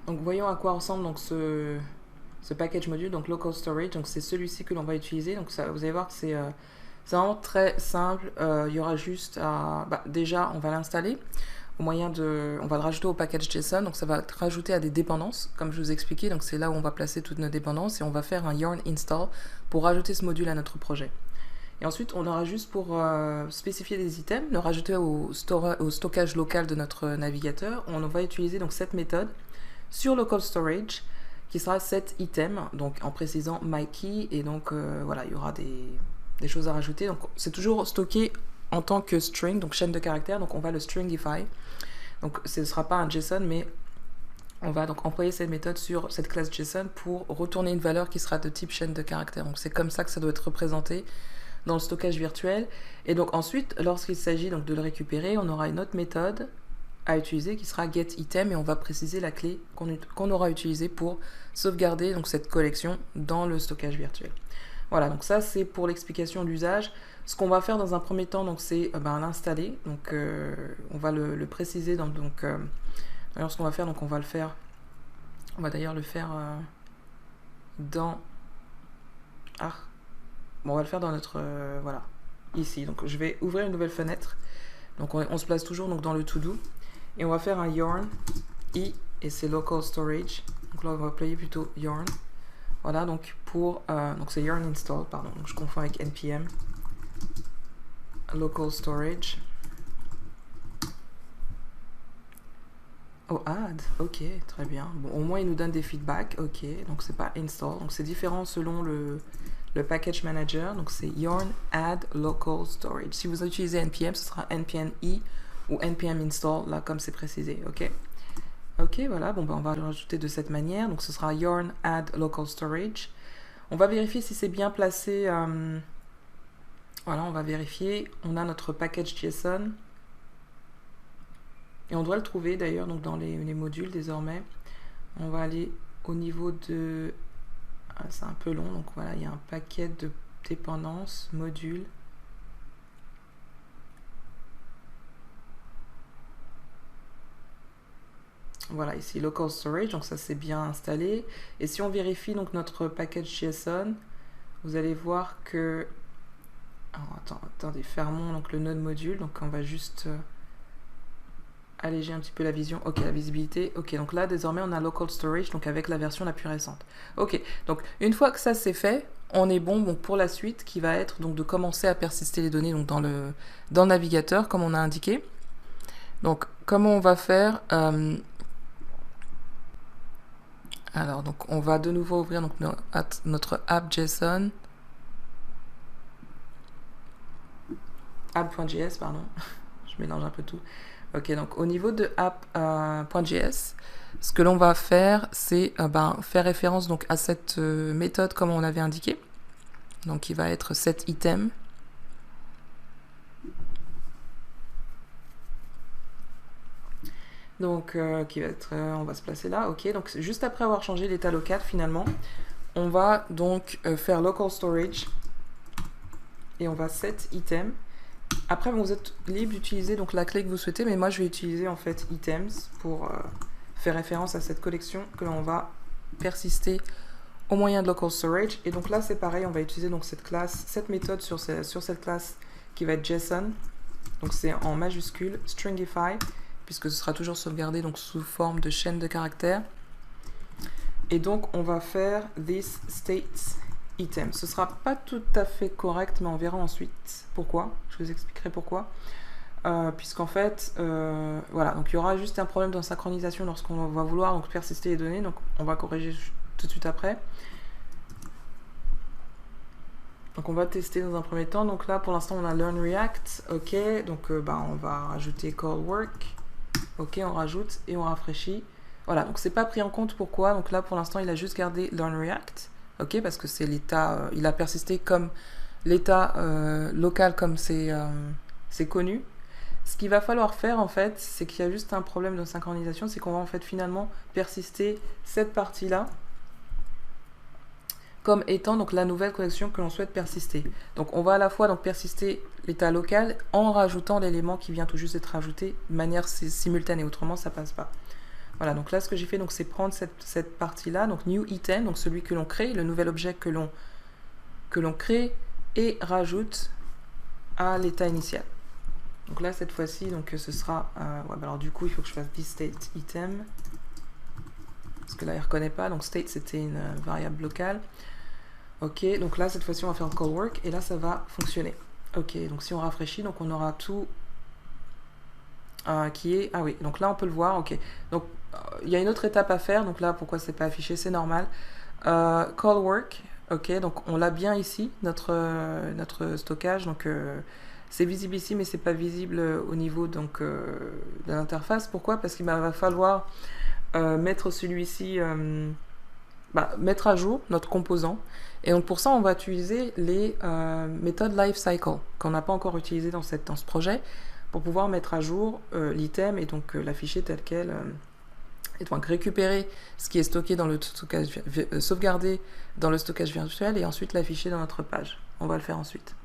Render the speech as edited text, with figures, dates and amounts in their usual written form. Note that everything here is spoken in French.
Donc voyons à quoi ressemble donc ce package module, donc local storage, donc c'est celui-ci que l'on va utiliser. Donc ça, vous allez voir que c'est vraiment très simple. Il y aura juste à... déjà, on va l'installer au moyen de... On va le rajouter au package JSON, donc ça va être rajouté à des dépendances, comme je vous ai expliqué. Donc c'est là où on va placer toutes nos dépendances et on va faire un yarn install pour rajouter ce module à notre projet. Et ensuite, on aura juste pour spécifier des items, le rajouter au stockage local de notre navigateur. On va utiliser donc cette méthode sur local storage qui sera set item, donc en précisant my key. Et donc voilà, il y aura des choses à rajouter. Donc c'est toujours stocké en tant que string, donc chaîne de caractères. Donc on va le stringify. Donc ce ne sera pas un JSON, mais on va donc employer cette méthode sur cette classe JSON pour retourner une valeur qui sera de type chaîne de caractères. Donc c'est comme ça que ça doit être représenté dans le stockage virtuel. Et donc ensuite, lorsqu'il s'agit donc de le récupérer, on aura une autre méthode à utiliser qui sera getItem et on va préciser la clé qu'on aura utilisée pour sauvegarder donc cette collection dans le stockage virtuel. Voilà, donc ça c'est pour l'explication d'usage. Ce qu'on va faire dans un premier temps, donc c'est l'installer. Donc on va le préciser dans alors ce qu'on va faire, donc on va le faire. On va d'ailleurs le faire dans. Ah, bon, on va le faire dans notre voilà ici. Donc je vais ouvrir une nouvelle fenêtre. Donc on se place toujours donc dans le to do et on va faire un yarn i et c'est local storage. Donc là on va appeler plutôt yarn. Voilà, donc pour donc c'est yarn install, pardon. Donc je confonds avec npm local storage. Oh, add, ok, très bien. Bon, au moins il nous donne des feedbacks, ok. Donc c'est pas install, donc c'est différent selon le package manager. Donc c'est yarn add local storage. Si vous utilisez npm, ce sera npm i ou npm install, là comme c'est précisé, ok. Ok, voilà, bon on va le rajouter de cette manière. Donc ce sera yarn add local storage. On va vérifier si c'est bien placé. Voilà, on va vérifier. On a notre package JSON. Et on doit le trouver d'ailleurs donc dans les modules désormais. On va aller au niveau de... Ah, c'est un peu long, donc voilà, il y a un paquet de dépendances, modules. Voilà, ici local storage, donc ça c'est bien installé. Et si on vérifie donc notre package JSON, vous allez voir que... Oh, attendez, fermons donc le node module, donc on va juste... alléger un petit peu la vision. Ok, la visibilité. Ok, donc là, désormais, on a local storage, donc avec la version la plus récente. Ok, donc une fois que ça c'est fait, on est bon donc, pour la suite qui va être donc de commencer à persister les données donc, dans le navigateur, comme on a indiqué. Donc, comment on va faire alors, donc, on va de nouveau ouvrir donc, notre app.json. App.js, pardon. Je mélange un peu tout. Ok, donc au niveau de app.js, ce que l'on va faire, c'est faire référence donc, à cette méthode comme on l'avait indiqué. Donc qui va être set item. Donc qui va être, on va se placer là. Ok, donc juste après avoir changé l'état local finalement, on va donc faire local storage et on va set item. Après, bon, vous êtes libre d'utiliser donc la clé que vous souhaitez, mais moi je vais utiliser en fait items pour faire référence à cette collection que l'on va persister au moyen de local storage. Et donc là c'est pareil, on va utiliser donc cette classe, cette méthode sur cette classe qui va être JSON. Donc c'est en majuscule stringify puisque ce sera toujours sauvegardé donc sous forme de chaîne de caractères. Et donc on va faire this states item. Ce sera pas tout à fait correct, mais on verra ensuite pourquoi. Je vous expliquerai pourquoi. Puisqu'en fait, voilà, donc il y aura juste un problème de synchronisation lorsqu'on va vouloir donc persister les données. Donc on va corriger tout de suite après. Donc on va tester dans un premier temps. Donc là pour l'instant on a learn react. Ok, donc on va rajouter call work. Ok, on rajoute et on rafraîchit. Voilà, donc c'est pas pris en compte. Pourquoi? Donc là pour l'instant il a juste gardé learn react. Ok, parce que c'est l'état, il a persisté comme l'état local comme c'est connu. Ce qu'il va falloir faire en fait, c'est qu'il y a juste un problème de synchronisation, c'est qu'on va en fait finalement persister cette partie-là comme étant donc la nouvelle collection que l'on souhaite persister. Donc on va à la fois donc persister l'état local en rajoutant l'élément qui vient tout juste d'être rajouté de manière simultanée, autrement ça passe pas. Voilà, donc là, ce que j'ai fait, donc c'est prendre cette partie-là, donc new item, donc celui que l'on crée, le nouvel objet que l'on crée et rajoute à l'état initial. Donc là, cette fois-ci, donc ce sera... ouais, bah alors du coup, il faut que je fasse this state item. Parce que là, il ne reconnaît pas. Donc state, c'était une variable locale. Ok, donc là, cette fois-ci, on va faire call work. Et là, ça va fonctionner. Ok, donc si on rafraîchit, donc on aura tout qui est... Ah oui, donc là, on peut le voir. Ok, donc il y a une autre étape à faire. Donc là, pourquoi c'est pas affiché? C'est normal. Call work. Ok, donc on l'a bien ici, notre stockage. Donc... c'est visible ici, mais c'est pas visible au niveau donc, de l'interface. Pourquoi? Parce qu'il va falloir mettre celui-ci, mettre à jour notre composant. Et donc pour ça, on va utiliser les méthodes lifecycle qu'on n'a pas encore utilisées dans ce projet pour pouvoir mettre à jour l'item et donc l'afficher tel quel. Et donc récupérer ce qui est stocké dans le stockage, sauvegardé dans le stockage virtuel et ensuite l'afficher dans notre page. On va le faire ensuite.